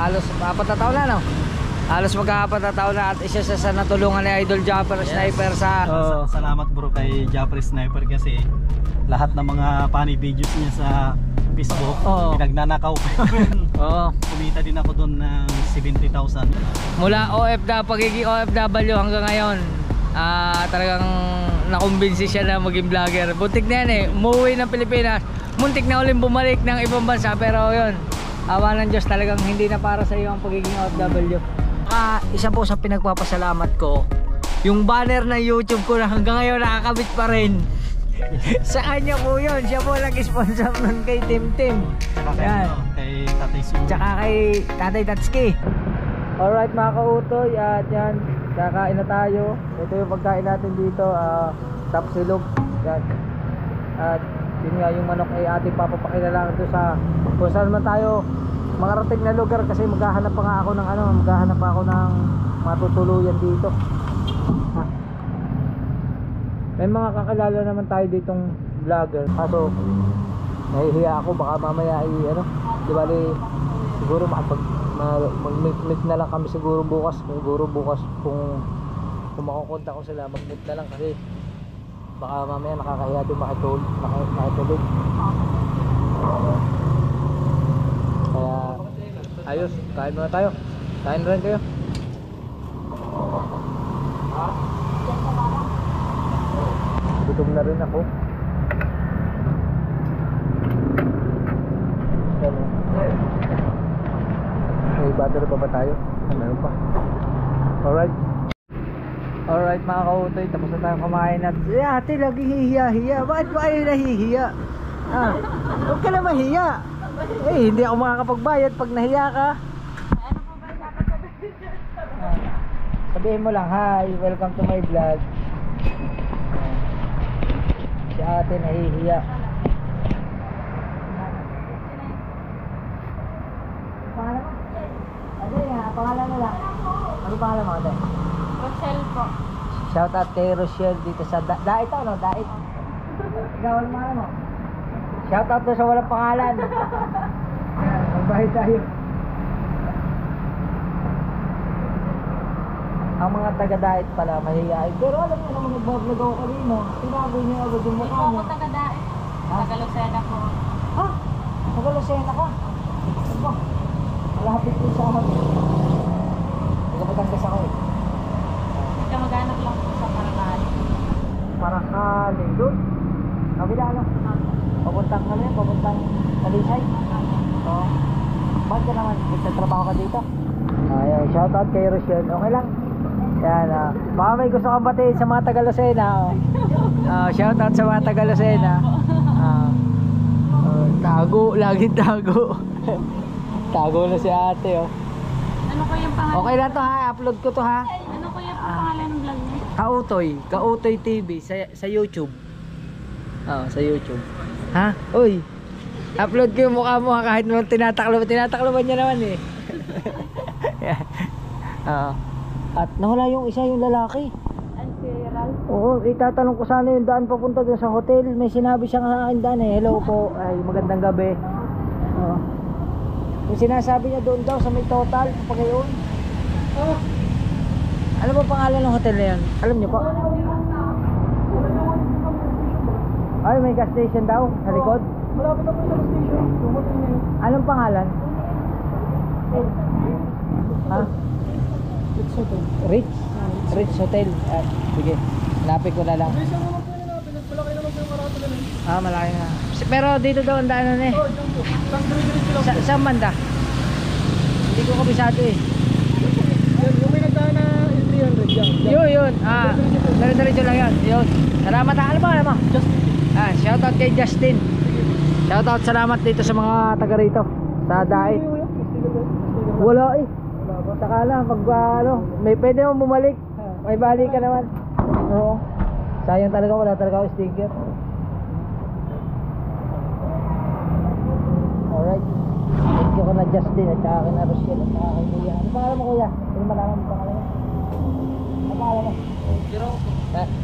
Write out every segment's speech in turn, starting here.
halos 4 na taon na, no? Halos magka-4 na taon na at isa sa natulungan ni Idol Japper Sniper sa... Salamat bro kay Japper Sniper kasi lahat ng mga funny videos niya sa Facebook, pinagnanakaw ko. Kumita din ako doon ng 70,000. Mula pagiging OFW hanggang ngayon, talagang nakumbinsi siya na maging vlogger. Buntik na yan eh, umuwi ng Pilipinas, muntik na ulit bumalik ng ibang bansa, pero yun, awa ng Diyos, talagang hindi na para sa iyo ang pagiging OFW. Isa po sa pinagpapasalamat ko, yung banner ng YouTube ko na hanggang ngayon nakakabit pa rin. Sa kanya po yun, siya po nag-sponsor nun kay Tim. Yan. Kay Tatay Su. Tsaka kay Tatay Tatsuki. Alright mga kautoy, at yan, kakain na tayo. Ito yung pagkain natin dito, tapsilog. Yan. At yun nga, yung manok ay ating papapakilala ito sa kung saan man tayo makarating na lugar, kasi maghahanap pa nga ako ng maghahanap pa ako ng matutuluyan dito. May mga kakilala naman tayo ditong vlogger, kaso nahihiya ako, baka mamaya di bali siguro mag-meet na lang kami siguro bukas kung makukontak ko sila, mag-meet na lang kasi baka mamaya nakakahiya din makitulog. Kaya ayos, kain muna tayo, kain rin kayo. Gutom na rin ako. May battery pa ba tayo? Meron pa. Alright mga kautoy, tapos na tayong kumain at ate lagi hihiya-hiya. Bakit ba kayo nahihiya? Huwag ka na mahiya. Hindi ako makakapagbayad pag nahiya ka. Sabihin mo lang, hi, welcome to my vlog. Si ate nahihiya. Pangalan mo? Pangalan mo lang. Ano pangalan mo ate? Rochelle po. Shout out kay Rochelle dito sa Dait ano? Dait. Ikaw ang pangalan mo? Shout out to sa walang pangalan. Magbayad tayo. Ang mga taga-Dait pala mahihain. Pero alam niyo naman nag-vlog ako kanina. Tinago niyo agad yung mukha niyo. Hindi po ako taga-Dait. Taga-Lucena po. Ha? Taga-Lucena ka? Ano? Malapit ko sa akin. Taga-Batangas ako eh. Kamag-anak lang po sa Paracali. Paracali doon? Kabila ano? Papuntang kami, papuntang Talisay. Oo. Bakit ka naman? Nagtatrabaho ka dito? Ayan, shoutout kay Rochelle. Okay lang. Yan, baka may gusto kang batiin sa mga taga-Lucena. Shoutout sa mga taga-Lucena. Tago, laging tago. Tago na si ate Ano ko yung pangalan? Okay lang to ha, upload ko to ha. Ano ko yung pangalan ng vlog niya? Kautoy TV sa YouTube. Sa YouTube. Ha? Uy. Upload ko yung mukha mo ha, kahit naman tinatakloban niya naman eh. At nawala yung isa, yung lalaki. Ansiral? Oo, itatanong ko sana yung daan papunta dun sa hotel. May sinabi siya sa akin daan eh. Hello po, ay magandang gabi. Yung sinasabi niya doon daw sa may total, kapag yun. Ano ba pangalan ng hotel na yan? Alam niyo po? Ay, may gas station daw sa likod. Malapit ako sa station. Anong pangalan? Ha? Rich Hotel. Rich Hotel. Sige, hanapin ko na lang. Malaki naman po yung marato na rin. Malaki na. Pero dito daw ang daanan eh. Saan banda? Hindi ko kabisado eh. Yung may nagdaan na L300 yan. Yun. Diretso lang yan. Yun. Salamat ha. Ano ba alam mo? Justin. Shoutout kay Justin. Shoutout, salamat dito sa mga taga rito sa Dait. Wala eh. Saka lang pag may pwede mo bumalik. May balik ka naman. Oo. Sayang talaga, wala talaga ako sticker. Alright. Thank you ka na Justin at saka kay na Rochelle at saka kay Kuya. Ano pangalan mo Kuya? Hindi malaman mo pangalan mo. Ano pangalan mo?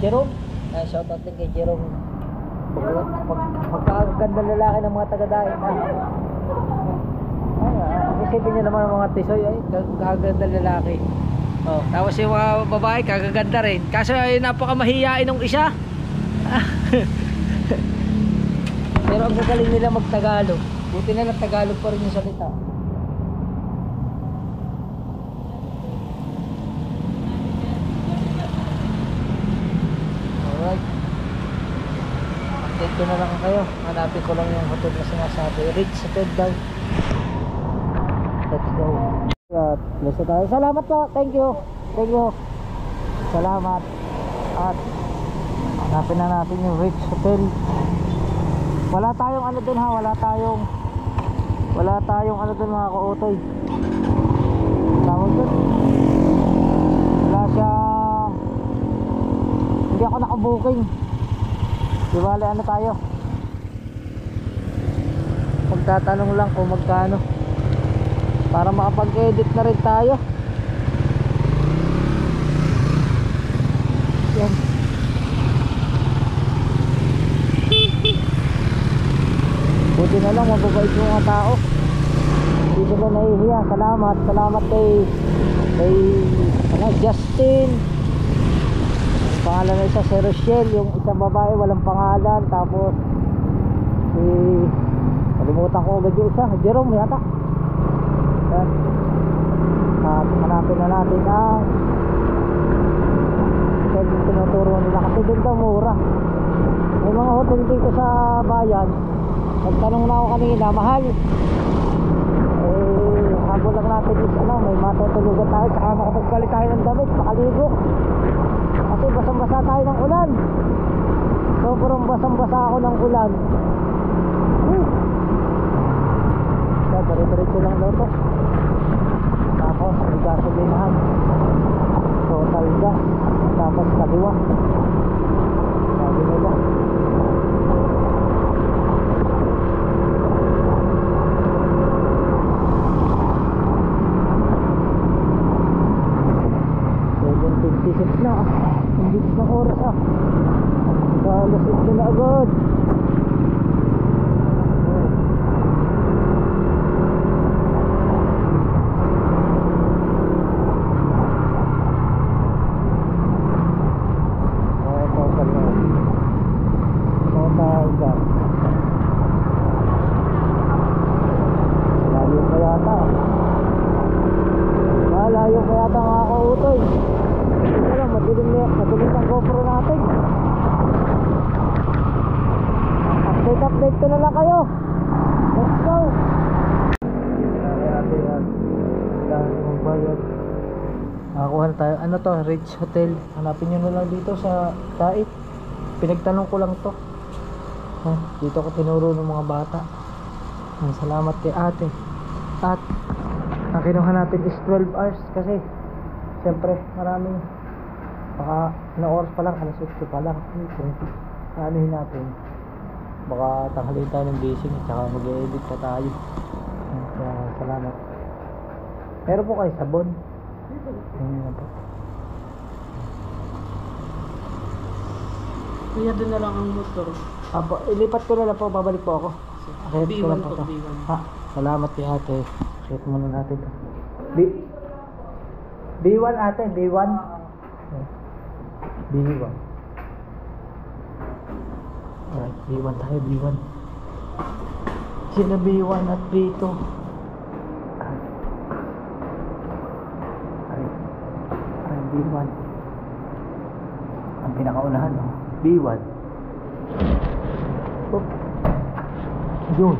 Jerome. Shoutout din kay Jerome. Pagkaganda lalaki ng mga taga-Dait. Isipin nyo naman ang mga tisoy ay kagaganda lalaki. Oh, tapos yung mga babae kagaganda rin. Kaso ay napakamahiyain ng isa. Pero ang gagaling nila magtagalog. Buti na lang Tagalog pa rin yung salita. Alright. Update ko na lang kayo. Hanapin ko lang yung hotel na sinasabi. Ritz Hotel daw. Let's go. At let's tayo. Salamat po. Thank you. Thank you. Salamat. At hanapin na natin yung Ritz Hotel. Wala tayong ano dun ha. Wala tayong ano dun mga kautoy. Tawag dun. Wala siyang, hindi ako nakabuking. Di bale ano tayo, magtatanong lang kung magkano para makapag-edit na rin tayo. Yan. Buti na lang mababait yung mga tao, hindi sila nahihiya. Salamat kay Justin. Pangalan na isa si Rochelle, yung isang babae walang pangalan. Tapos kalimutan ko agad yung isa, Jerome yata. Yan. At hanapin na natin ang hotel yung tinuturo nila kasi doon daw mura. May mga hotel dito sa bayan, nagtanong na ako kanina, mahal. Habol lang natin is may matutulugan tayo, saka makapagpalit tayo ng damit, makaligo. Kasi basang-basa tayo ng ulan. Sobrang basang-basa ako ng ulan. Kaya dire-diretso lang daw to. Tapos may gasolinahan, total gas, tapos kaliwa. Sabi nila 7:56 na. Hindi na oras alas 8 na agad. Malayo pa yata mga kautoy. Madilim ang GoPro natin. Update ko na lang kayo. Let's go. Nakakuha na tayo. Ano to? Ritz Hotel. Hanapin nyo na lang dito sa Tait. Pinagtanong ko lang to. Dito ko tinuro ng mga bata. Salamat kay ate. At ang kinuha natin is 12 hours kasi siyempre maraming, baka na oras pa lang, alas 8 pa lang. Anuhin natin, baka tanghaliin tayo ng gising at saka mag-edit pa tayo. Kaya salamat. Meron po kayo sabon? Ayun po. Kuya, doon na lang ang motor. Apo, ilipat ko na lang po, babalik po ako. Akit ko lang po to. Ha, salamat kay ate. Check muna natin to. B1 ate, B1. B1. Alright, B1 tayo, B1. Sila B1 at B2. Alright, B1. Ang pinakaunahan, no? B1. Oh. Yun.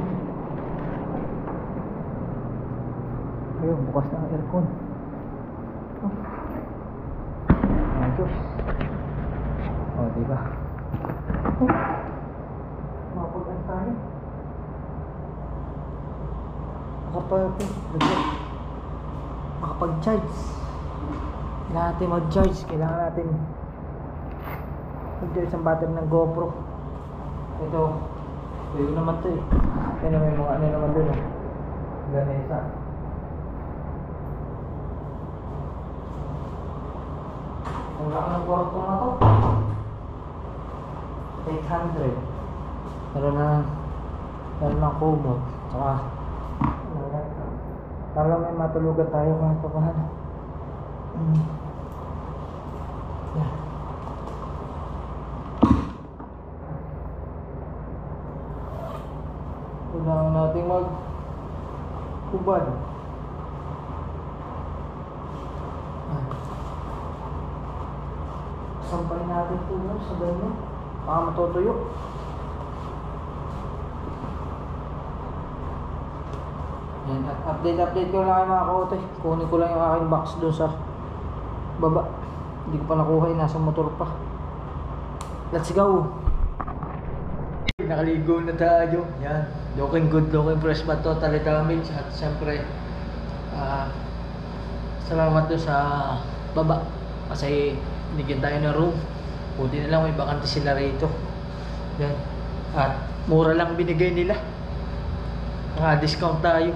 Ayun, bukas na ang aircon. Oh. Ayos. Oh, diba? Oh. Mapag-an tayo. Makapag-charge. Kailangan natin mag-charge. Kailangan natin mag-charge ang battery ng GoPro. Ito, pwede naman ito eh. Kaya may mga ano naman dun eh. Ganesa. Ang laki ng kwarto na to. 800. Meron ng kumot. Tsaka Para lang may matulugan tayo kahit pa paano. Yeah. Kailangan natin mag-hubad. Sampay natin ito sa ganyan. Baka matutuyo. Yan, update ko lang kayo mga kaotoy. Kunin ko lang yung aking box doon sa baba. Hindi ko pa nakuha, nasa motor pa. Let's go! Nakaligo na tayo. Yan. Looking good, looking fresh ba? Totally damage. At siyempre, salamat doon sa baba. Kasi binigyan tayo ng room. Buti na lang may bakante sila rito. Yan. At mura lang binigay nila. Discount tayo.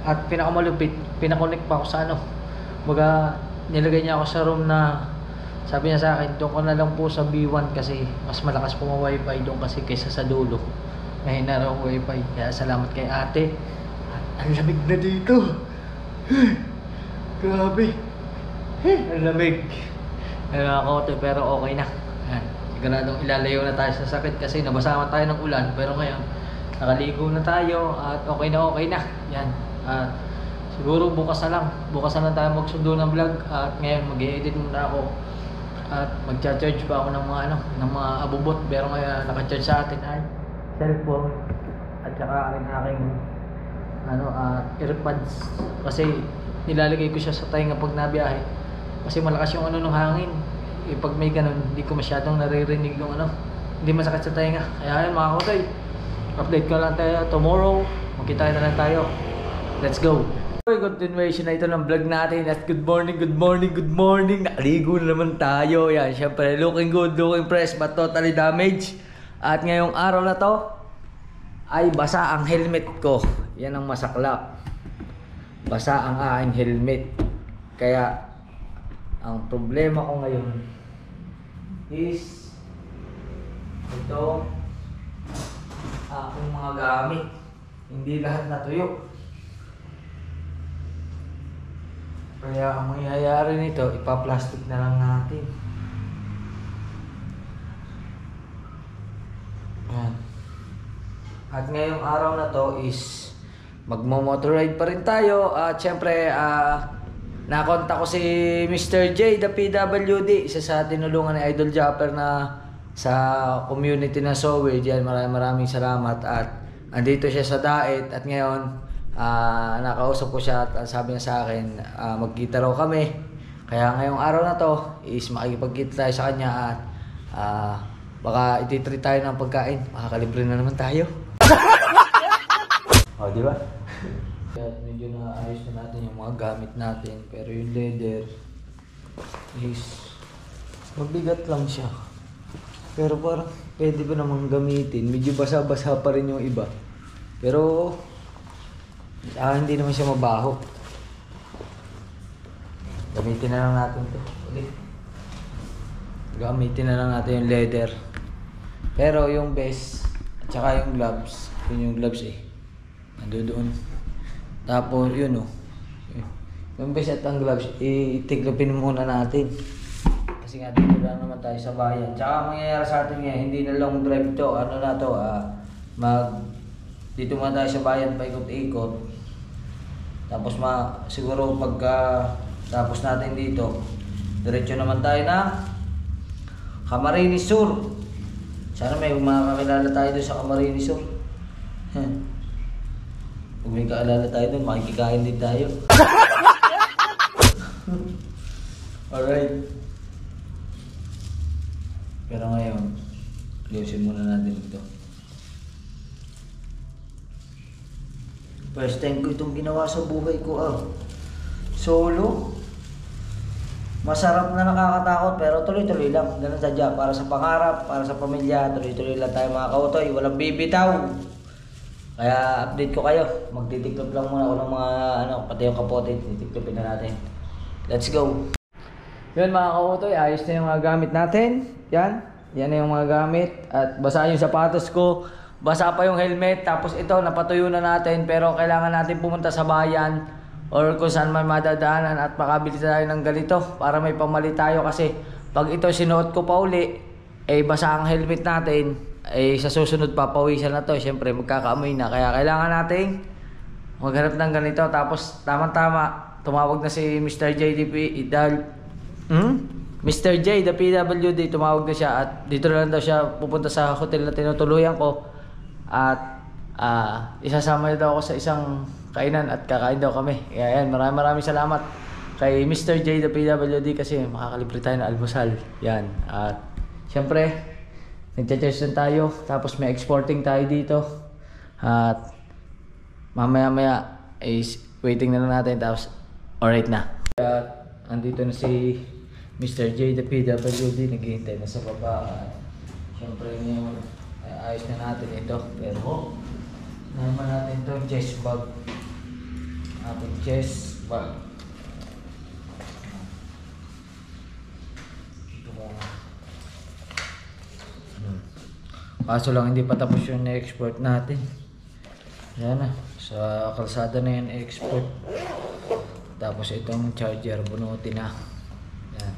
At pinakamalupit, pinakonect pa ako sa ano. Baga, nilagay niya ako sa room na sabi niya sa akin, doon ko na lang po sa B1 kasi mas malakas po ang wifi doon kasi kaysa sa dulo. Mahina raw ang wifi. Kaya salamat kay ate. At ang lamig na dito. Grabe. Ang lamig. Pero okay na. Yan. Siguradong ilalayo na tayo sa sakit kasi nabasama tayo ng ulan. Pero ngayon, nakaligo na tayo at okay na. Yan. At siguro bukas na lang tayo magsundo ng vlog. At ngayon mag-i-edit muna ako. At mag-charge pa ako ng mga abubot. Pero ngayon naka-charge sa atin ay cellphone at saka aking earbuds. Kasi nilalagay ko siya sa tainga pag nabiyahe. Kasi malakas yung ng hangin. Pag may ganun, hindi ko masyadong naririnig yung hindi masakit sa tainga. Kaya yun mga kaotoy, update ko lang tayo tomorrow. Magkita na lang tayo. Let's go! Continuation na ito ng vlog natin. At good morning. Nakaligo na naman tayo. Yan, syempre looking good, looking fresh, but totally damaged. At ngayong araw na to ay basa ang helmet ko. Yan ang masaklap. Basa ang aking helmet. Kaya ang problema ko ngayon is ito aking mga gamit. Hindi lahat natuyo. Kaya ang mangyayari nito, ipa-plastic na lang natin. Ayan. At ngayong araw na to is magmo-motor ride pa rin tayo. At syempre, nakontak ko si Mr. J, the PWD, isa sa tinulungan ni Idol Japper na sa community na Sowe. Diyan, maraming salamat. At andito siya sa Daet. At ngayon, nakausap ko siya at sabi niya sa akin, magkita raw kami. Kaya ngayong araw na to is makikipagkita tayo sa kanya at baka ititreat tayo ng pagkain. Makakalibre na naman tayo. O, di ba? Kaya medyo naayos na natin yung mga gamit natin. Pero yung leather is mabigat lang siya. Pero parang pwede pa namang gamitin. Medyo basa-basa pa rin yung iba. Pero hindi naman siya mabaho. Gamitin na lang natin ito. Ulit. Gamitin na lang natin yung leather. Pero yung vest at saka yung gloves, yun yung gloves ando doon. Tapos yun yung vest at ang gloves, itiklopin muna natin. Kasi nga dito lang naman tayo sa bayan. Tsaka mangyayari sa atin ngayon, hindi na long drive to. Dito muna tayo sa bayan, paikot-ikot. Tapos siguro pagka tapos natin dito, diretso naman tayo na Camarines Sur. Sana may makakilala tayo doon sa Camarines Sur. Kung may kakilala tayo doon, makikikain din tayo. Alright. Pero ngayon, ayusin muna natin ito. First time ko itong ginawa sa buhay ko. Solo. Masarap na nakakatakot pero tuloy-tuloy lang. Ganun sadya. Para sa pangarap, para sa pamilya, tuloy-tuloy lang tayo mga kaotoy. Walang bibitaw. Kaya update ko kayo. Magtitiklop lang muna ako ng mga pati yung kapote. Titiklopin na natin. Let's go. Yun mga kaotoy, ayos na yung mga gamit natin. Yan na yung mga gamit. At basa yung sapatos ko. basa pa yung helmet. Tapos ito, napatuyo na natin, pero kailangan natin pumunta sa bayan or kung saan man madadaanan at makabili tayo ng ganito para may pamalit tayo. Kasi pag ito sinuot ko pa uli, basa ang helmet natin, sa susunod papawisan na to, syempre magkakaamoy na. Kaya kailangan nating maghanap ng ganito. Tapos tama-tama, tumawag na si Mr. JDP Mr. J, the PWD, tumawag na siya at dito na lang daw siya pupunta sa hotel na tinutuluyan ko at isasama niya daw ako sa isang kainan at kakain daw kami. Kaya yan, maraming salamat kay Mr. J, the PWD kasi makakalibre tayo ng almusal. Yan, at syempre nagcha-charge din tayo, tapos may exporting tayo dito at mamaya is waiting na lang natin, tapos alright na. At andito na si Mr. J, the PWD, naghihintay na sa baba. Siyempre ngayon, ayos na natin ito. Pero, naman natin ito, chest bag. Ating chest bag. Ito mo. Kaso lang, hindi pa tapos yung na-export natin. Yan na, sa kalsada na yan export. Tapos itong charger, bunutin na. Yan.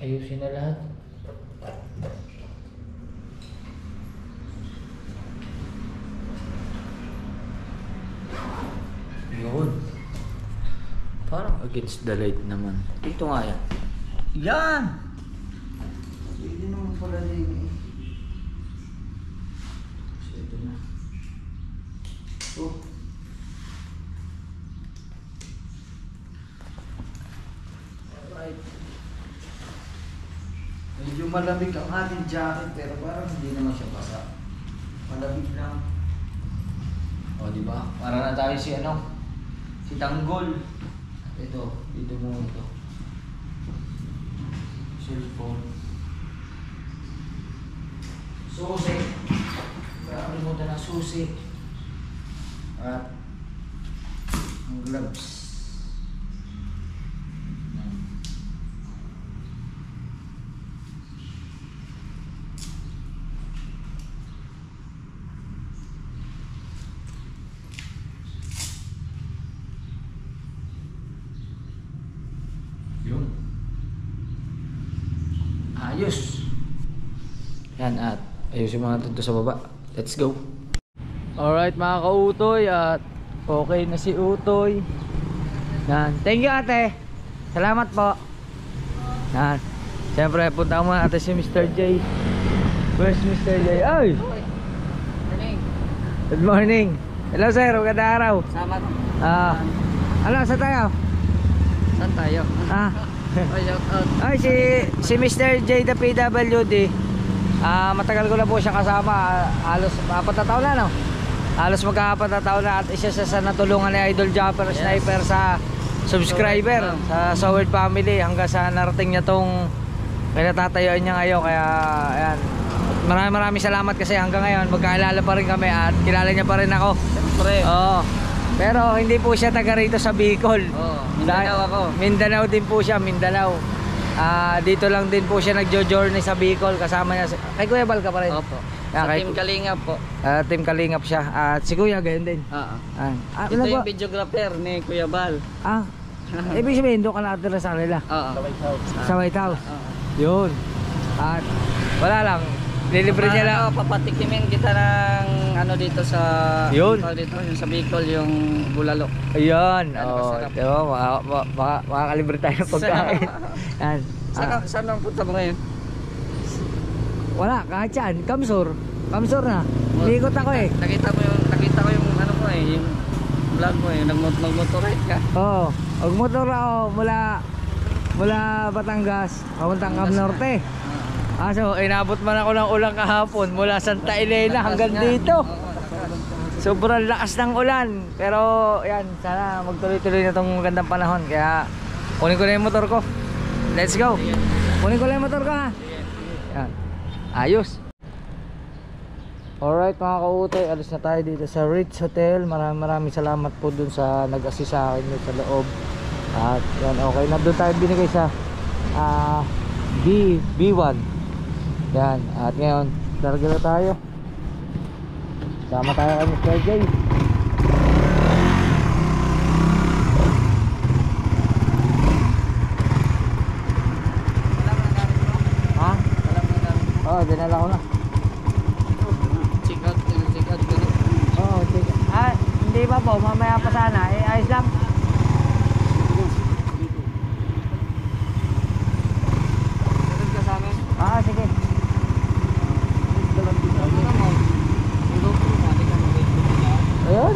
Ayusin na lahat. Yun. Parang against the light naman. Dito nga yan. Yan! Hindi naman pala din eh. So ito na. Oh. Medyo malamig ang ating jacket pero parang hindi naman siya basa. Malamig lang. O di ba? Para na tayo si si Tanggol. Ito, dito mo ito. Cellphone. Susi. Nakalimutan na susi. At ang gloves. Ayos. Yan, at ayusin mga natin sa baba. Let's go. Alright mga ka-Utoy, at okay na si Utoy. Yan. Thank you ate. Salamat po. Yan. Siyempre punta muna natin si Mr. J. Where's Mr. J? Ay! Good morning. Hello sir, magandang araw. Salamat. Saan tayo? Saan tayo? Ay, si Mr. J, the PWD, matagal ko na po siya kasama, halos 4 na taon na, no? Halos magka-4 na taon na, at isa sa natulungan ni Idol Japper Sniper sa subscriber sa Soward family hanggang sa narating niya tong pinatatayuan niya ngayon. Kaya ayan, maraming salamat kasi hanggang ngayon magkaalala pa rin kami at kilala niya pa rin ako. Siyempre. Oo. Pero hindi po siya taga rito sa Bicol. Mindanao ako. Mindanao din po siya, Mindanao. Dito lang din po siya nagjo-journey sa Bicol, kasama niya kay Kuya Bal ka pa rin. Opo. Sa Team Kalingap po. Team Kalingap siya. At si Kuya gayon din. Ito yung videographer ni Kuya Bal. Ibig sabihin doon ka nakatira sa kanila. Sa White House. Yun. At wala lang, lilibre niya lang. Papatikimin kita ng dito sa yun. Dito yung sa Bicol, yung bulalo. Ayun. Diba, makakalibre tayo ng pagkain. Yan. Saan ang punta mo ngayon? Wala, kahit saan. Kamsur na. Liikot ako eh. Nakita ko yung yung vlog mo eh, nagmotorride ka. Oo. Magmotor ako mula Batangas, papuntang Cam Norte. So, inabot man ako ng ulan kahapon mula Santa Elena hanggang dito. Sobrang lakas ng ulan. Pero, yan, sana magtuloy-tuloy na itong magandang panahon. Kaya, kunin ko na yung motor ko. Let's go. Kunin ko na yung motor ko ha. Yan. Ayos. Alright mga ka-Utoy, alis na tayo dito sa Ritz Hotel. Maraming salamat po dun sa nag-assist sa akin sa loob. At yan, okay na doon tayo binigay sa B1. Yan, at ngayon Larga na tayo. Sama tayo kay Mr. J. Ha? Oo, dinala ko na. Check out ko na. Oo, sige. Ah, hindi pa po, mamaya pa sana. Eh, ayos lang. Meron ka sa amin? Ah, sige. Ayun.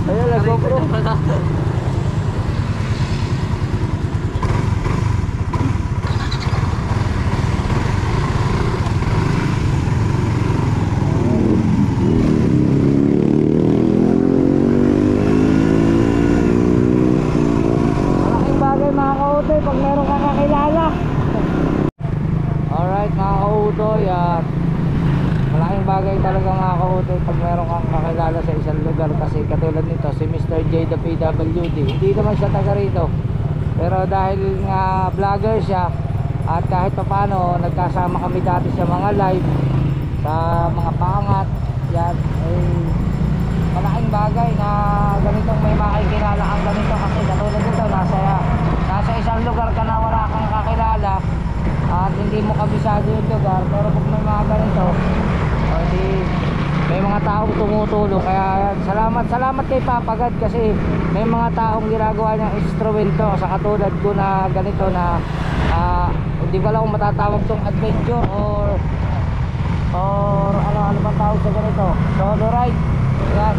Ayun, nag-GoPro. Malaking bagay mga kautoy pag meron kang kakilala. Alright mga kautoy, at malaking bagay talaga mga kautoy pag meron kang kakilala sa isang lugar, kasi katulad nito si Mr. J the PWD, hindi naman siya taga rito, pero dahil nga vlogger siya at kahit papano nagkasama kami dati sa mga live, sa mga pangat yan, ay malaking bagay na ganitong may makikilala kang ganito, kasi katulad nito nasa isang lugar ka na wala kang kakilala at hindi mo kabisado yung lugar, pero pag may mga ganito o di may mga taong tumutulong. Kaya salamat kay Papagad, kasi may mga taong ginagawa niyang instrumento sa katulad ko na ganito na hindi ko alam kung matatawag tong adventure or ano bang tawag sa ganito, solo ride yan,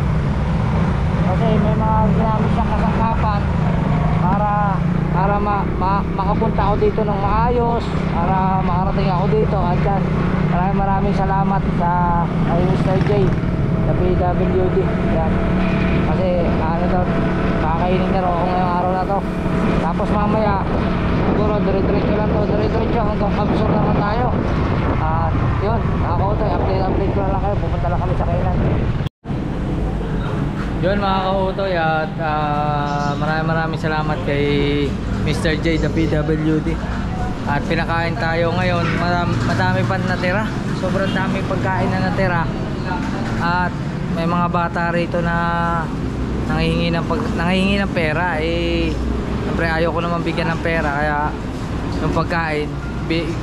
kasi may mga ginamit siyang kasangkapan para makapunta ako dito ng maayos, para makarating ako dito. At yan, maraming salamat sa kay Mr. J sa PWD yan, kasi ano to, kakainin na ako ngayong araw na to. Tapos mamaya siguro dire-diretso lang to, dire-diretso hanggang Kabsor naman tayo. At yun, nakakautoy, update ko na lang kayo, pupunta lang kami sa kainan. Yun mga kautoy, at maraming salamat kay Mr. J the PWD. At pinakain tayo ngayon, madami pa natira, sobrang dami pagkain na natira. At may mga bata rito na nangihingi ng pera. Eh siyempre ayaw ko naman bigyan ng pera, kaya yung pagkain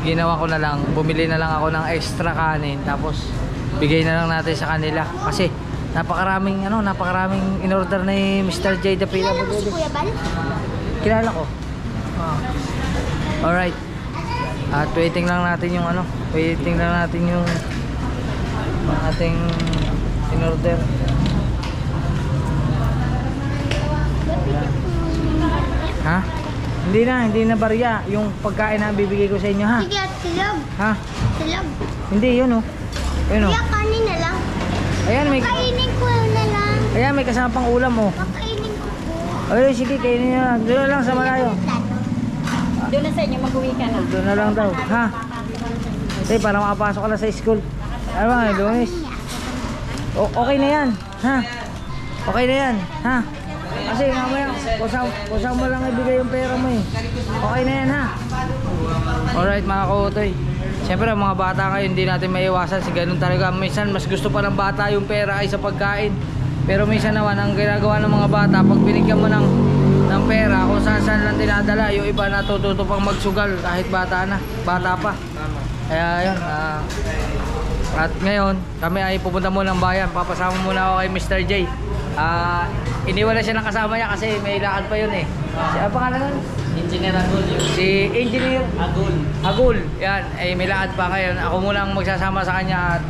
ginawa ko na lang, bumili na lang ako ng extra kanin, tapos bigay na lang natin sa kanila, kasi napakaraming in-order ni Mr. J the PWD. Kilala mo si Kuya Bal? Kilala ko. Alright. At waiting lang natin yung ating in-order. Ha? Hindi na barya yung pagkain na bibigay ko sa inyo, ha? Sige, at silog. Ha? Silog. Hindi, yun oh. Yun oh. Kaya kanin na lang. Ayan, Kainin ko na lang. ayan, may kasama pang ulam oh. Kakainin ko po. Ay, sige, kainin nyo lang. Doon na lang sa malayo. Doon na sa inyo, mag-uwi ka na. Doon na lang daw, ha? Eh, para makapasok ka na sa school. Ano ba, Lunes? Okay na yan, ha? Okay na yan, ha? Kasi mamaya, kusa mo lang ibigay yung pera mo eh. Okay na yan, ha? Alright mga kautoy, siyempre mga bata kayo, hindi natin maiwasan, si ganun talaga. Minsan mas gusto pa ng bata yung pera ay sa pagkain, pero minsan naman ang ginagawa ng mga bata, pag binigyan mo ng pera, kung saan lang dinadala, yung iba natututo pang magsugal kahit bata pa. Kaya yun, at ngayon kami ay pupunta muna ng bayan, papasama muna ako kay Mr. J. Iniwala siya ng kasama niya kasi may lakad pa yun eh. Ano pangalan nun? Engineer Agul. Si Engineer Agul. Yan, ay may lakad pa kayo. Ako muna ang magsasama sa kanya, at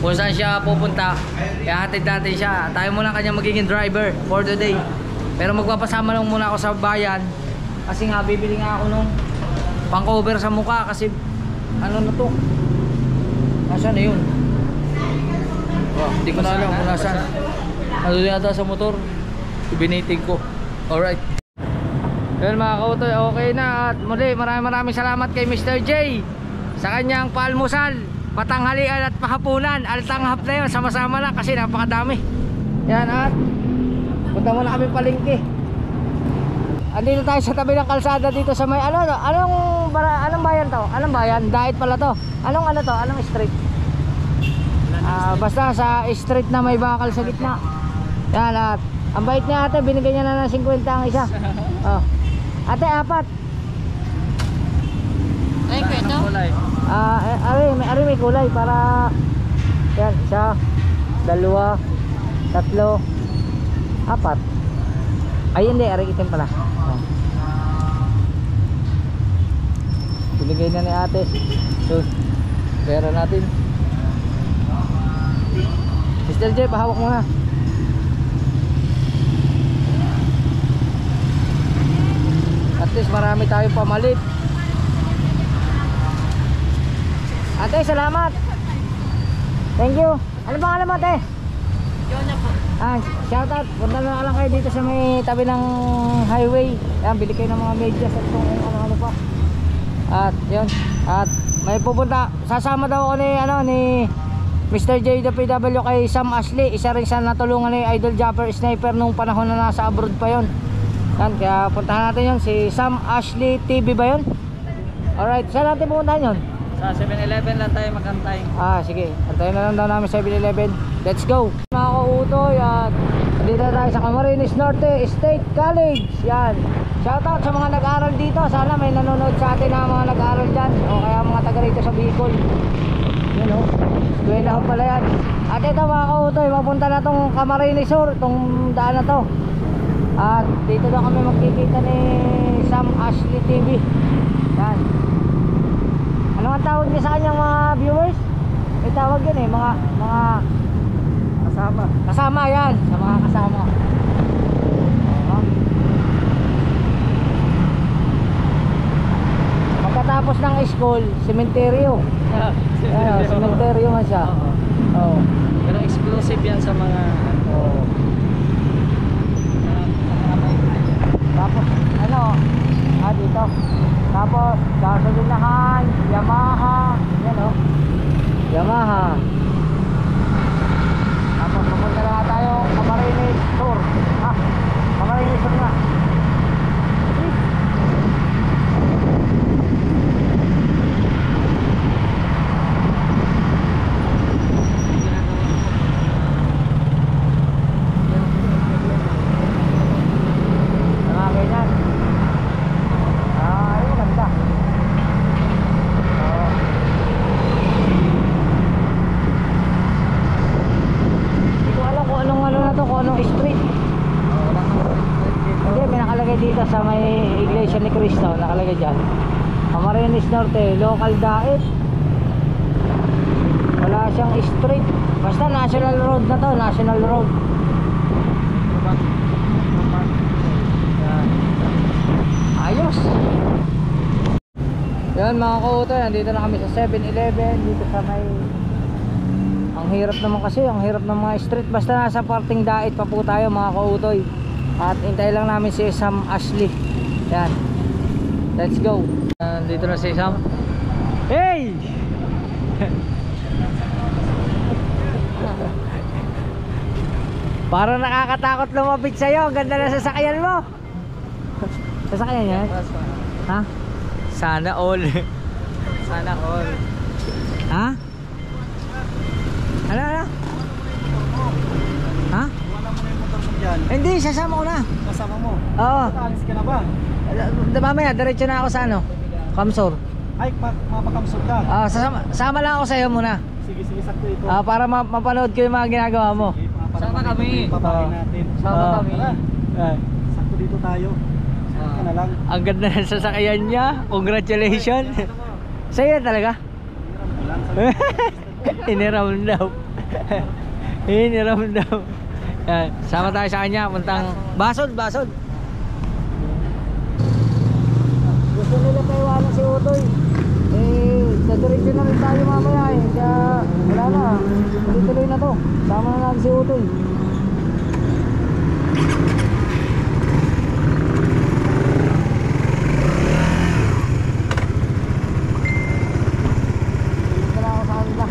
kung saan siya pupunta, ihatid natin siya. Tayo muna kanya magiging driver for the day. Pero magpapasama lang muna ako sa bayan, kasi nga bibili nga ako nung pang-cover sa mukha, kasi ano na to? Nasaan na yun? Hindi ko na alam kung nasaan. Ano yata sa motor, ibinitig ko. Alright. Well mga kautoy, okay na. At muli maraming salamat kay Mr. J sa kanyang paalmusal, patanghalian at pahapunan. Altanghap na yun, sama-sama lang kasi napakadami. Yan, at punta muna kami palengke. andito tayo sa tabi ng kalsada dito sa may anong bayan to? Anong bayan? Dait pala to. Anong to? Anong street? Basta sa street na may bakal sa gitna. Yan at ang bait niya ate, binigay niya na ng 50 ang isa. Oh. Ate, 4. Ay, kwento? May kulay para yan, 1, 2, 3, 4. Ay hindi, ari itim pala. Oh. Binigay na ni ate. So, pera natin. Mr. J, pahawak mo na. At least marami tayong pamalit. Ate, salamat. Thank you. Ano pangalan mo, ate? Yona po. Shoutout. Punta na lang kayo dito sa may tabi ng highway. Yan, bili kayo ng mga medyas at kung ano pa. At yun. At may pupunta. Sasama daw ako ni Mr. J the PW kay Sam Ashley. Isa rin sa natulungan ni Idol Japper Sniper nung panahon na nasa abroad pa yon. Yan, kaya puntahan natin yun. Si Sam Ashley TV ba yun? Alright, saan natin pupuntahan yun? Sa 7-Eleven lang tayo magantay. Sige. Antayin na lang daw namin sa 7-Eleven. Let's go! Mga kautoy at dito tayo sa Camarines Norte State College. Yan. Shoutout sa mga nag-aaral dito. Sana may nanonood sa atin na mga nag-aaral dyan. O kaya mga taga rito sa Bicol. Yan o. Eskwela ho pala yan. At ito mga kautoy, mapunta na tong Camarines Sur. Itong daan na to. At dito daw kami magkikita ni Sam Ashley TV. Yan. Ano ang tawag niya sa kanyang mga viewers? May tawag yun eh, mga kasama yan, sa mga kasama. Pagkatapos ng school, sementeryo. Sementeryo man siya. Pero exclusive yan sa mga Tapos dito. Tapos gasolinahan, Yamaha, yan o. Yamaha. Tapos pupunta na tayo Camarines Sur. Camarines Sur na. Dito sa may Iglesia ni Cristo nakalagay dyan Camarines Norte local diet. Wala siyang street, basta national road na to, national road. Ayos. Yan mga kautoy, nandito na kami sa 7-Eleven dito sa may, ang hirap naman kasi, ang hirap ng mga street, basta nasa parting diet pa po tayo mga kautoy. At hintay lang namin si Sam Ashley. Yan. Let's go. Dito na si Sam. Hey! Parang nakakatakot lumapit sa'yo. Ang ganda na sasakyan mo. Sasakyan yan? Ha? Sana all. Sana all. Ha? Ano? Ha? Hindi, sasama ko na. Kasama mo? Oo. Alis ka na ba? Mamaya, diretso na ako sa Kamsur. Ay, mapakamsog ka? Sama lang ako sa'yo muna. Sige, sakto ito. Para mapanood ko yung mga ginagawa mo. Sama kami. Papahin natin. Sama kami. Sakto dito tayo. Sakto na lang. Ang ganda ng sasakyan niya. Congratulations. Sa'yo talaga? Iniram daw. Iniram daw. Sama tayo sa kanya, puntang Basod. Gusto nila tayo si Utoy. Dadiretso na rin tayo mamaya eh. Kaya wala na, tuloy na to. Sama na natin si Utoy. Dito na ako sa kanila.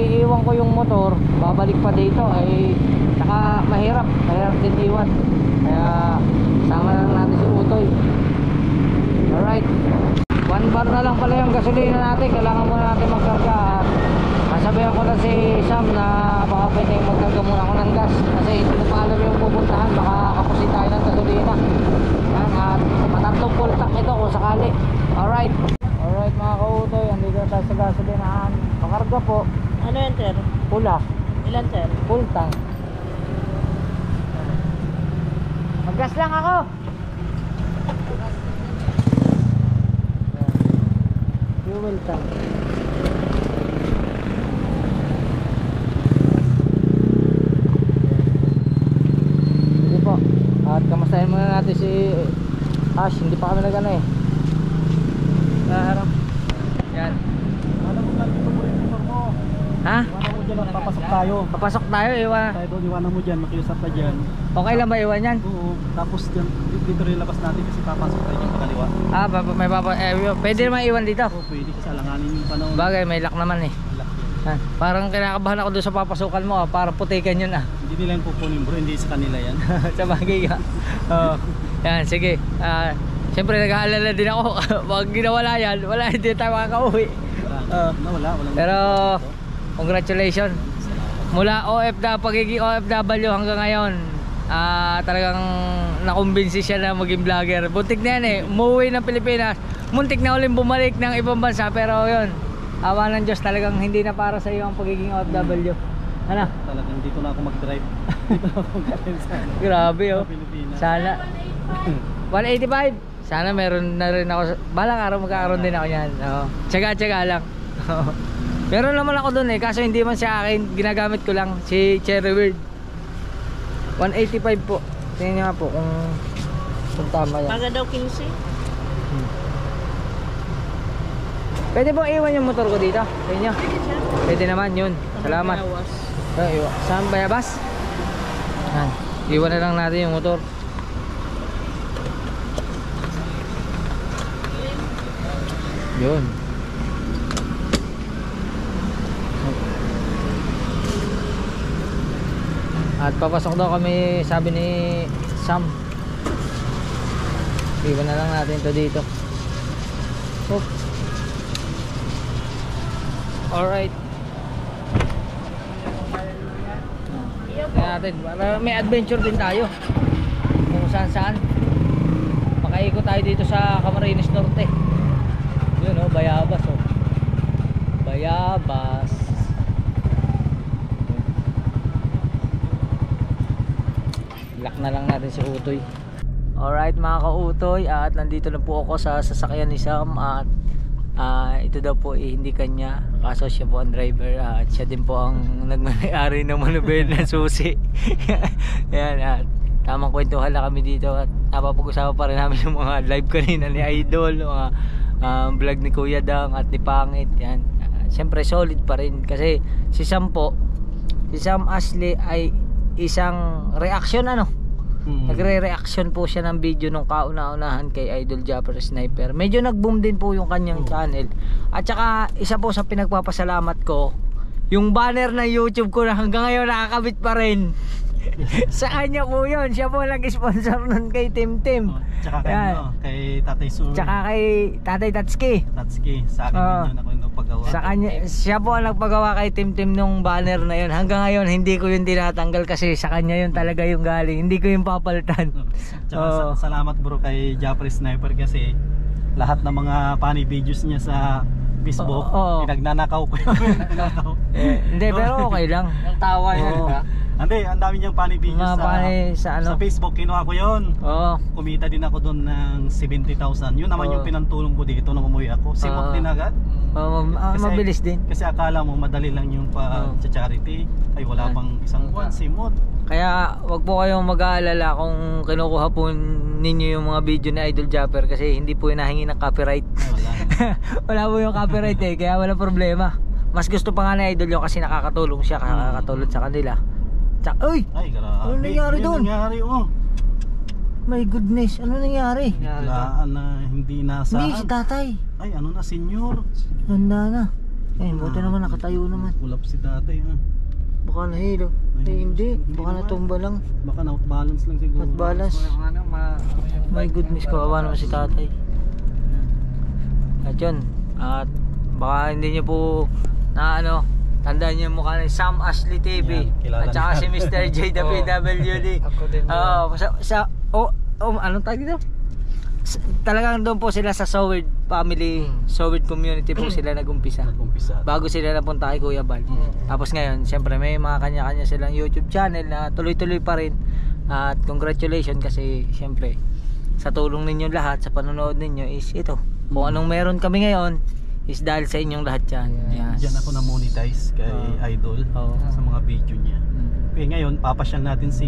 iiwan ko yung motor, babalik pa dito ay saka mahirap din iwan. Kaya sama na lang natin si Utoy. Alright, 1 bar na lang pala yung gasolina natin. Kailangan muna natin magkarga. At nasabihan ko na si Sam na baka pwede magkarga muna ako ng gas, kasi hindi ko pa alam yung pupuntahan, baka kapusin tayo ng gasolina. Yan, at matatlong full tank ito kung sakali. Alright mga kautoy, andito na tayo sa gasolinahan. Pakarga po. Ano yan, sir? Pula. Ilan, sir? Full tank. Maggas lang ako. Fuel tank. Sige po. At kamustahin muna natin si Ash. Hindi pa kami nagana eh. Harap. Yan. Alam mo lang dito mo rin yung mo. Ha? Iwanan mo dyan at papasok tayo. Papasok tayo, iwan. Tayo doon, iwanan mo dyan, makiusap ka dyan. Okay lang ba iwan yan? Oo, tapos dyan, dito rin labas natin kasi papasok tayo dyan pakaliwa. Ah, may pwede naman iwan dito. Oo, pwede kasi alanganin yung panahon. Bagay, may lock naman eh. Lock yan. Parang kinakabahan ako doon sa papasukan mo, para putikan yun ah. Hindi nila yung kukunin bro, hindi sa kanila yan. Sa bagay ka. Oo. Yan, sige. Siyempre nag-aalala din ako. Pag ginawala yan, wala, hindi tayo makakauwi. Wala. Pero congratulations. Mula pagiging OFW hanggang ngayon, talagang nakumbinsi siya na maging vlogger. Buntik na yan eh, umuwi ng Pilipinas, muntik na uling bumalik ng ibang bansa. Pero yun, awa ng Diyos, talagang hindi na para sa iyo ang pagiging OFW. Ano? Talagang dito na ako mag-drive. Dito na ako mag-drive sa Grabe oh. Pilipinas. Sana 185. Sana meron na rin ako. Balang araw magkakaroon din ako yan. Tsaga-tsaga lang. Meron naman ako dun eh, kaso hindi man sa akin, ginagamit ko lang si Cherry World. 185 po. Tingnan nga po kung tama yan. Paga daw 15. Pwede bang iwan yung motor ko dito? Sa inyo? Pwede naman yun. Salamat. Saan Bayabas? Yan. Iwan na lang natin yung motor. Yun. At papasok daw kami, sabi ni Sam. Iwan na lang natin to dito. Oop. Alright. Kaya natin, may adventure din tayo. Kung saan saan. Makaikot tayo dito sa Camarines Norte. Yun oh, Bayabas oh. Bayabas. Lock na lang natin si Utoy. Alright mga ka-Utoy, at nandito na po ako sa sasakyan ni Sam. At ito daw po hindi kanya, kaso siya po ang driver. At siya din po ang nagmamayari ng manubel na susi. Yan, at tamang kwentuhan lang kami dito. At napapag-usapan pa rin namin yung mga live kanina ni Idol, mga vlog ni Kuya Dang at ni Pangit. Yan. Siyempre solid pa rin kasi si Sam po, si Sam Ashley ay isang reaction nagre-reaction po siya ng video nung kauna-unahan kay Idol Japper Sniper. Medyo nag-boom din po yung kanyang channel. At saka isa po sa pinagpapasalamat ko, yung banner ng YouTube ko na hanggang ngayon nakakabit pa rin. Sa kanya po yun. Siya po nag-sponsor nun kay Tim Tim. Tsaka kay Tatay Sur. Tsaka kay Tatay Tatsuki. Sa akin yun ako yung nagpagawa. Sa kanya, siya po ang nagpagawa kay Tim Tim nung banner na yun. Hanggang ngayon hindi ko yun tinatanggal kasi sa kanya yun talaga yung galing. Hindi ko yung papalitan. Tsaka salamat bro kay Japper Sniper kasi lahat ng mga funny videos niya sa Facebook, pinagnanakaw ko yun. Hindi, pero okay lang. Yung tawa yan, diba? Hindi, ang dami niyang funny videos sa Facebook, kinuha ko yun. Kumita din ako doon ng 70,000. Yun naman yung pinantulong ko dito nung umuwi ako. Simot din agad. Mabilis din. Kasi akala mo madali lang yung pa-charity. Ay wala pang isang buwan, simot. Kaya wag po kayong mag-aalala kung kinukuha po ninyo yung mga video ni Idol Japper kasi hindi po hinahingi ng copyright. Wala po yung copyright eh, kaya wala problema. Mas gusto pa nga ni Idol yung kasi nakakatulong siya, nakakatulong sa kanila. Uy! Ay, grabe. Ano nangyari doon? My goodness, ano nangyari? Wala na, hindi nasa. Hindi si tatay. Ay, ano na, senyor. Handa na. Eh, buti naman nakatayo naman. Ulap si tatay ha. Baka nahilo. Eh, hindi. Baka natumba lang. Baka na out balance lang siguro. At balas. My goodness, kawawa naman si tatay. At yun. At baka hindi nyo po na ano, tandaan nyo yung mukha ni Sam Ashley TV. Yan, kilala at saka na. si Mr. J the PWD. Ako din. Anong tawag dito? Talagang doon po sila sa Soward family, Soward community po sila nag-umpisa. Nag-umpisa. Bago sila napunta kay Kuya Bal. Tapos ngayon, siyempre may mga kanya-kanya silang YouTube channel na tuloy-tuloy pa rin. At congratulations kasi siyempre sa tulong ninyo lahat, sa panonood ninyo is ito. Kung anong meron kami ngayon is dahil sa inyong lahat yan. Yes. Diyan ako na-monetize kay Idol sa mga video niya. Kaya ngayon, papasyal natin si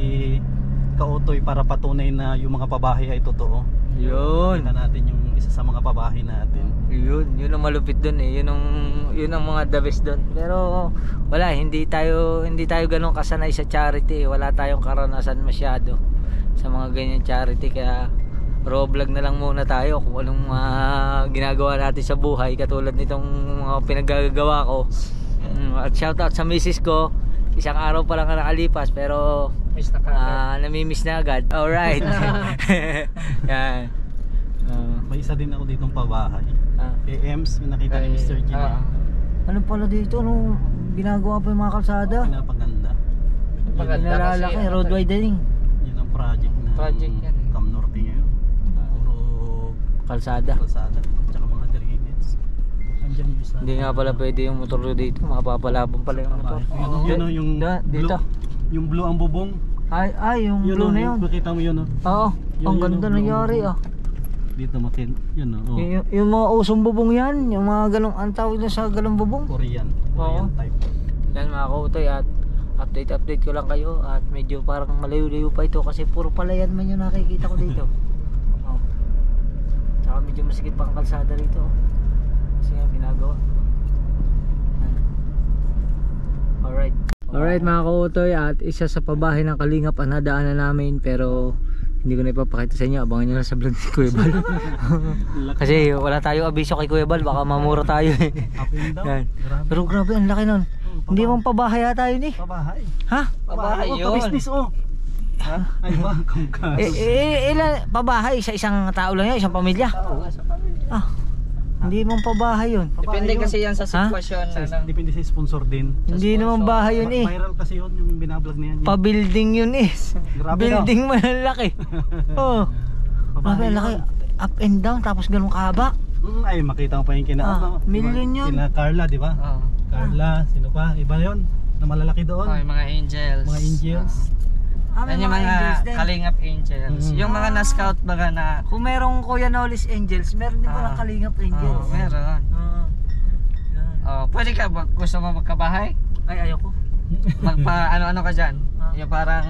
Kaotoy para patunay na yung mga pabahay ay totoo. Yun. Kita natin yung isa sa mga pabahay natin. Yun ang malupit doon eh. Yun ang mga the best doon. Pero wala, hindi tayo ganun kasanay sa charity. Wala tayong karanasan masyado sa mga ganyan charity, kaya raw vlog na lang muna tayo kung anong ginagawa natin sa buhay, katulad nitong mga pinaggagawa ko. At shoutout sa misis ko, isang araw pa lang na nakalipas pero namimiss na agad. Alright. Yan. May isa din ako ditong pabahay. AMs, yung nakita ni Mr. G. Ano pala dito? Ano ginagawa pa yung mga kalsada? Pinapaganda. Nalalaki, road widening. Yun ang project na Project yan eh. Cam Norte ngayon. Puro Kalsada. kalsada. Tsaka mga drainage. Andyan yung isa. Hindi nga pala pwede yung motor dito. Mapapalabong pala yung motor. Yun o, yung Dito. blue, yung blue ang bubong. Ay, yung blue na yun. Makita mo yun o. Oo. Ang Yun, ganda blue. nangyari ah. Dito makin, yun o. Yung mga usong bubong yan. Yung mga ganong, ang tawag na sa ganong bubong. Korean. Oo. Korean type. Yan mga kautoy, at update ko lang kayo. At medyo parang malayo-layo pa ito kasi puro palayan man yung nakikita ko dito. Oh. Tsaka medyo masikip pang kalsada rito. Kasi nga ginagawa. Yan. Alright mga kautoy, at isa sa pabahay ng Kalingap ang nadaanan namin, pero hindi ko na ipapakita sa inyo. Abangan nyo na sa vlog ni Kuya Bal. Kasi wala tayo abiso kay Kuya Bal, baka mamura tayo eh. Up and down. Yan. Grabe. Pero grabe, ang laki nun. Hindi mong pabahay ata yun eh. Pabahay. Ha? Pabahay oh, yun. Business oh. Ha? Ay ba? Kung kaso. Ilan pabahay sa isang tao lang yun, isang pamilya? Oo, sa pamilya. Ah, hindi mong pabahay yun. Depende kasi yan sa Ha? sitwasyon. Depende sa sponsor din. Hindi naman bahay yun eh. Viral kasi yun yung binablog na yan. Pa-building yun eh. Grabe Building man ang laki. Oo. Grabe, ang laki. yun. Up and down, tapos ganun kahaba. Ay, makita mo pa yung kina, million yun. Kina Carla, di ba? Oo. Carla, sino pa? Iba yun, na malalaki doon. Oh, yung mga angels. Mga angels. May Yan yung mga angels din. Kalingap angels. Yung mga na-scout baga na Kung merong Kuya Nolis Angels, meron din palang Kalingap Angels. meron. Yan. Oh, pwede ka ba gusto mo magkabahay? Ay, ayoko. Magpa ano-ano ka diyan? Yung parang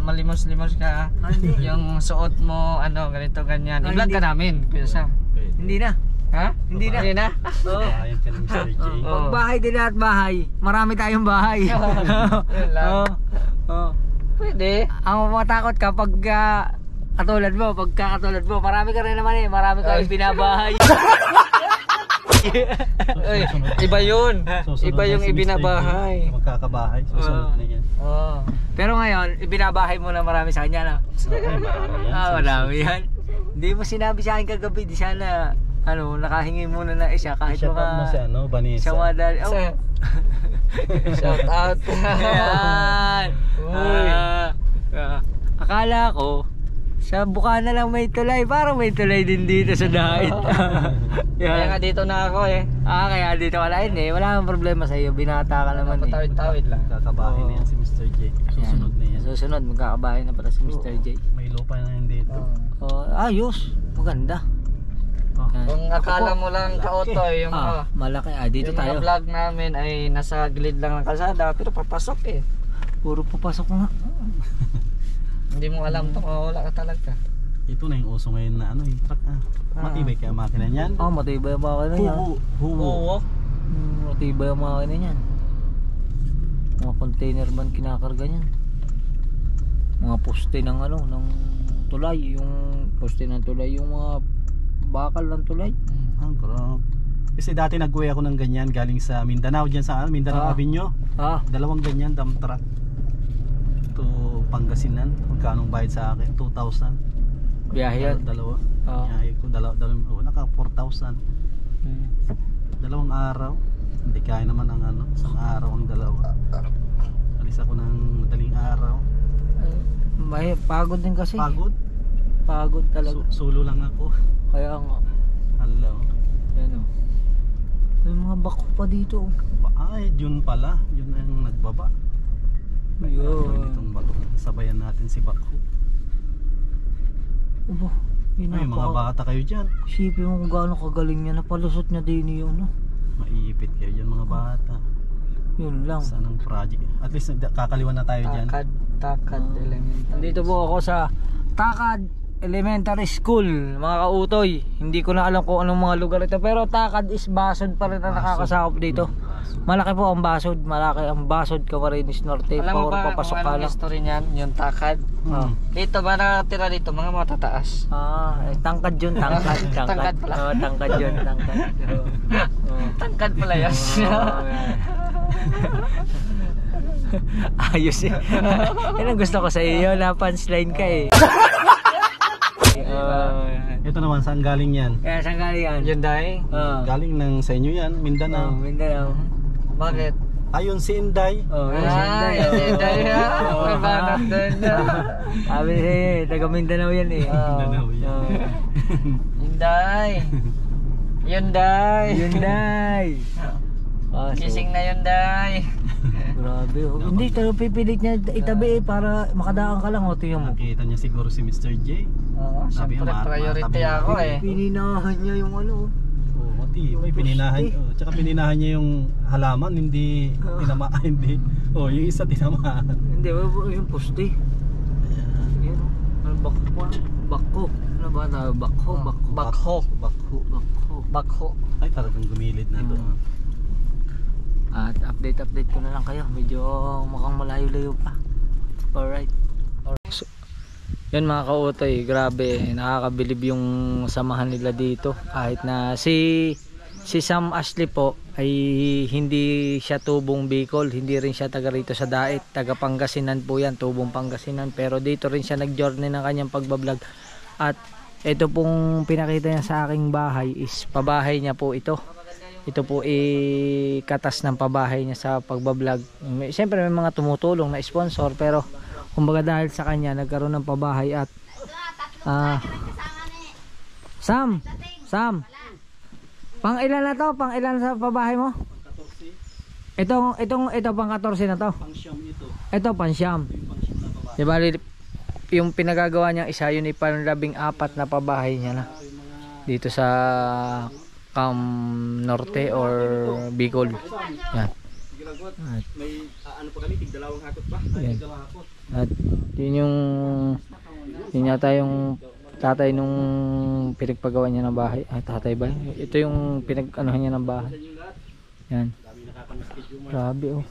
malimos-limos ka. Hindi. Yung suot mo ano ganito ganyan. I-vlog ka namin, Kuya Sam. Hindi na. Ha? Hindi na. Hindi na. Oo. Ayan ka ni Mr. J. Pag bahay din at bahay, marami tayong bahay. Yun lang. Oo. Pwede. Ang matakot kapag katulad mo, marami ka rin naman eh, marami ka yung binabahay. Ay, iba yun. Susunod Iba na yung si Mr. ibinabahay. J. Magkakabahay, susunod na yan. Oh. Pero ngayon, ibinabahay mo na marami sa kanya na. Ay, marami yan. Marami yan. Hindi mo sinabi sa akin kagabi, di sana nakahingi muna na isa kahit Shout out mo si mga Vanessa. sa mga dali. Oh. Sa- Shout out. Ayan. Uy. Akala ko sa Bukana lang may tulay, parang may tulay din dito sa dait. Kaya nga dito na ako eh. Kaya dito ka na eh. Wala kang problema sa iyo, binata ka naman eh. Patawid-tawid lang. Kakabahay na yan si Mr. J. Susunod na yan. Susunod, magkakabahay na pala si Mr. J. May lupa na yan dito. Ayos, maganda. Yan. Kung akala mo lang Kaotoy yung Malaki. Dito yung tayo. mga vlog namin ay nasa gilid lang ng kalsada pero papasok eh. Puro papasok nga. Hindi mo alam to, wala ka talaga. Ito na yung uso ngayon na yung truck Matibay kaya makina niyan. Matibay ang makina niyan. Huwo. Matibay ang makina niyan. Mga container man kinakarga niyan. Mga poste ng ng tulay, yung poste ng tulay, yung mga bakal ng tulay. Ang grabe. Kasi dati nag-uwi ako ng ganyan galing sa Mindanao, dyan sa Mindanao Avenue. Dalawang ganyan dump truck to Pangasinan. Magkano bayad sa akin? 2,000. Biyahe yan. Dalawa. Biyahe ko naka 4,000. Dalawang araw. Hindi kaya naman ang isang araw ang dalawa. Alis ako ng madaling araw. May pagod din kasi. Pagod talaga. Solo lang ako. Kaya nga. Hello. Yan o. May mga bako pa dito. Ay, yun pala. Yun ang nagbaba. Yun. Itong bako. Sabayan natin si Bako. Obo. Ay, mga bata kayo dyan. Isipin mo kung gaano kagaling niya. Napalusot niya din yun. No? Maiipit kayo dyan mga bata. Yun lang. Saan ang project? At least kakaliwan na tayo dyan. Takad Elementary. Nandito po ako sa Takad Elementary School, mga kautoy. Hindi ko na alam kung anong mga lugar ito, pero Takad is Basod pa rin na nakakasakop dito. Malaki po ang Basod, malaki ang Basod, Camarines Norte. Alam mo ba papasok kung ka anong lang. history niyan? Yung Takad. Dito ba nakatira dito? Mga matataas. Tangkad yun, tangkad. Tangkad pala. Tangkad yun, tangkad. Tangkad pala yan. Ayos eh. Yan ang gusto ko sa iyo, na punchline ka eh. Ito naman, saan galing yan? Kaya saan galing yan? Hyundai? Galing ng sa inyo yan, Mindanao. Mindanao. Bakit? Ayun si Inday. Hyundai. May banat doon. Sabi siya taga Mindanao yan eh. Mindanao yan. Hyundai. Kising na Hyundai. Grabe oh. Hindi, pero pipilit niya itabi eh para makadaan ka lang o. Tingnan mo. Nakita niya siguro si Mr. J. Siyempre priority ako eh. Pininahan niya yung ano. Oo, may pininahan. Tsaka pininahan niya yung halaman, hindi tinamaan, hindi. Yung isa tinamaan. Hindi, yung poste. Yan o. Bakho. Ano ba na? Bakho. Ay, talagang gumilid na doon. At update ko na lang kayo. Medyo mukhang malayo-layo pa. Alright. So, yan mga kautoy, grabe, nakakabilib yung samahan nila dito. Kahit na si Sam Ashley po ay hindi siya tubong Bicol, hindi rin siya taga rito sa Daet, taga Pangasinan po yan, tubong Pangasinan, pero dito rin siya nag-journey ng kanyang pagbablog. At ito pong pinakita niya sa aking bahay is pabahay niya po ito. Ito po katas ng pabahay niya sa pagbablog. Siyempre may mga tumutulong na sponsor, pero kumbaga dahil sa kanya nagkaroon ng pabahay. At Sam, pang ilan na to? Pang ilan sa pabahay mo? 14. Ito pang 14 na to. Pangsyam ito. Ito pansyam. Diba yung pinagagawa niyang isa, yun pang 14 na pabahay niya na dito sa Norte or Bicol. Yan. May ano pa kami, tigdalawang hakot pa. At yun yata yung tatay nung pinagpagawa niya ng bahay. Tatay ba? Ito yung pinag-anuhan niya ng bahay. Yan. Grabe oh.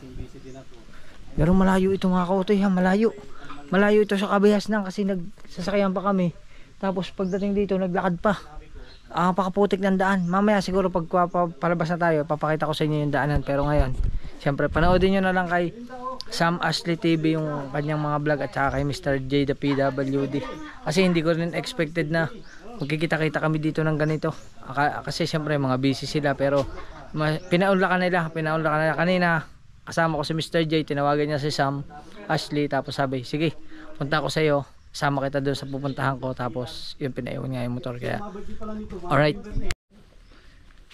Pero malayo ito mga kautoy ha, malayo. Malayo ito sa Kabihas nang kasi nagsasakyan pa kami. Tapos pagdating dito naglakad pa. Pakaputik ng daan. Mamaya siguro pag palabas na tayo, papakita ko sa inyo yung daanan. Pero ngayon, syempre panoodin nyo na lang kay Sam Ashley TV yung kanyang mga vlog, at saka kay Mr. J the PWD. Kasi hindi ko rin expected na magkikita-kita kami dito ng ganito. Kasi syempre mga busy sila, pero pinaunlakan nila. Kanina kasama ko si Mr. J, tinawagan niya si Sam Ashley, tapos sabi, sige, punta ko sa iyo, sama kita doon sa pupuntahan ko. Tapos yun, pinaiwan nga yung motor. Kaya alright,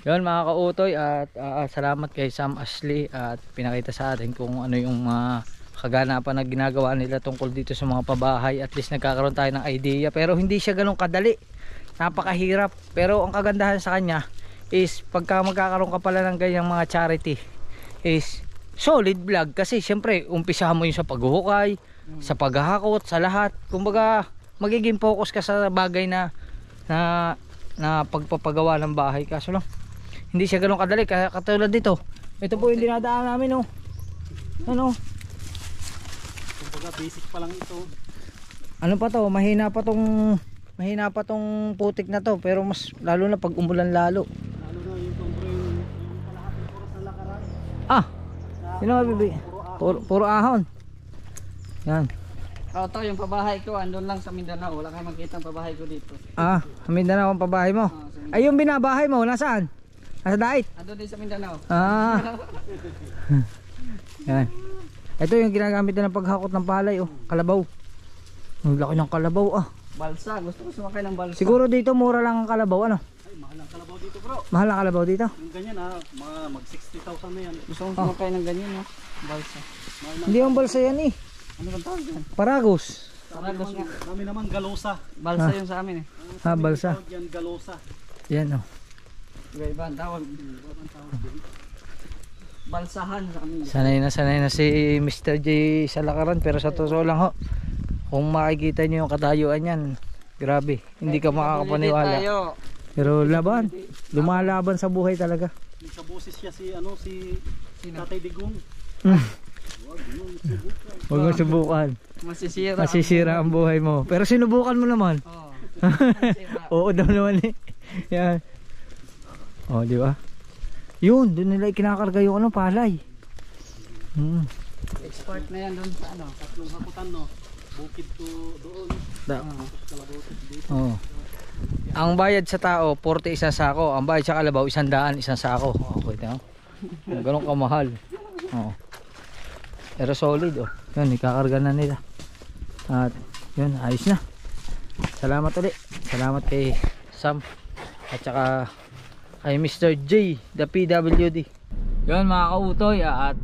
yun mga kautoy, at salamat kay Sam Ashley at pinakita sa atin kung ano yung mga kaganapan na ginagawa nila tungkol dito sa mga pabahay. At least nagkakaroon tayo ng idea, pero hindi siya ganun kadali, napakahirap. Pero ang kagandahan sa kanya is pagka magkakaroon ka pala ng ganyang mga charity is solid vlog, kasi syempre umpisahan mo yung sa paghuhukay, sa paghahakot, sa lahat. Kumbaga magiging focus ka sa bagay na pagpapagawa ng bahay. Kaso lang hindi siya ganoon kadali, katulad dito. Ito po yung dinadaan namin oh. Ano? Kumbaga basic pa lang ito. Ano pa to? Mahina pa tong putik na to, pero mas lalo na pag umulan lalo. Lalo na yung Sino mabibi? Puro ahon. Yan. Oh, to yung pabahay ko, andun lang sa Mindanao. Wala kayong makita ang pabahay ko dito. Ah, Mindanao ang pabahay mo. Oh, sa Mindanao. Ay, yung binabahay mo, nasaan? Nasa Dait? Andun din sa Mindanao. Ah. Yan. Ito yung ginagamit na ng paghakot ng palay, oh. Kalabaw. Ang laki ng kalabaw, ah. Balsa, gusto ko sumakay ng balsa. Siguro dito mura lang ang kalabaw, ano? Ay, mahal ang kalabaw dito bro. Mahal ang kalabaw dito. Yung ganyan mga mag 60,000 na yan. Gusto kong sumakay ng ganyan, no? Balsa. Mahal na. Hindi yung balsa yan, eh. Ano bang tawag yan? Paragos. Paragos nga. Kami naman galosa. Balsa yun sa amin eh. Ah, balsa. Tawag yan galosa. Yan, oh. Iba-iba ang tawag. Balsahan sa amin. Sanay na si Mr. J sa lakaran, pero sa totoo lang, ho. Kung makikita niyo yung katayuan yan, grabe. Hindi ka makakapaniwala. Tayo. Pero laban. Lumalaban sa buhay talaga. Sa boses siya si Tatay Digong. Huwag mo subukan. Masisira. Masisira ang buhay mo. Pero sinubukan mo naman. Oo. Oo daw naman eh. Yan. Oh, di ba? Yun, doon nila kinakarga yung ano, palay. Expert na yan doon sa ano. Tatlong hakutan no. Bukid to doon. Oh. Ang bayad sa tao, 40 isang sako. Ang bayad sa kalabaw, 100 isang sako. Okay, tingnan. Ganun kamahal. Oh. Pero solid, oh. Yun, ikakarga na nila. At yun, ayos na. Salamat ulit. Salamat kay Sam at saka kay Mr. J, the PWD. Yun mga kautoy, at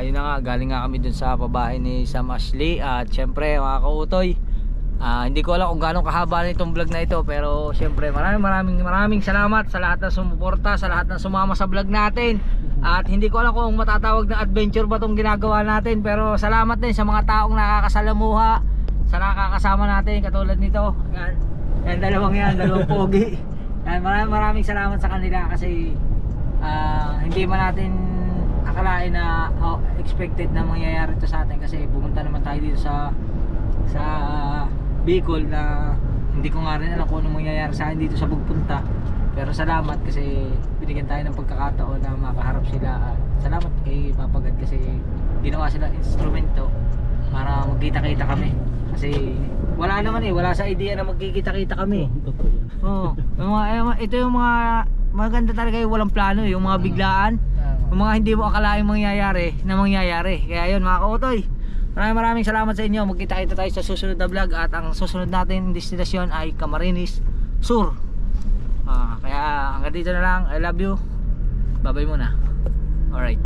yun na nga, galing nga kami dun sa pabahay ni Sam Ashley. At syempre mga kautoy, hindi ko alam kung gaano kahaba na itong vlog na ito, pero syempre maraming salamat sa lahat ng sumuporta, sa lahat ng sumama sa vlog natin. At hindi ko alam kung matatawag na adventure ba itong ginagawa natin, pero salamat din sa mga taong nakakasalamuha, sa nakakasama natin katulad nito. Yan dalawang pogi. Yan, maraming salamat sa kanila kasi hindi man natin akalain na expected na mangyayari ito sa atin, kasi pumunta naman tayo dito sa Bicol na hindi ko nga rin alam kung ano mangyayari sa akin dito sa pagpunta. Pero salamat kasi binigyan tayo ng pagkakataon na makaharap sila. At salamat kay Papagad kasi ginawa sila instrumento para magkita-kita kami. Kasi wala naman wala sa idea na magkikita-kita kami. Oo. Ito yung mga maganda talaga, yung walang plano, yung mga biglaan, yung mga hindi mo akalain mangyayari. Kaya yun mga kautoy, maraming salamat sa inyo. Magkita-kita tayo sa susunod na vlog, at ang susunod natin destinasyon ay Camarines Sur. Kaya hanggang dito na lang. I love you. Bye bye muna. Alright.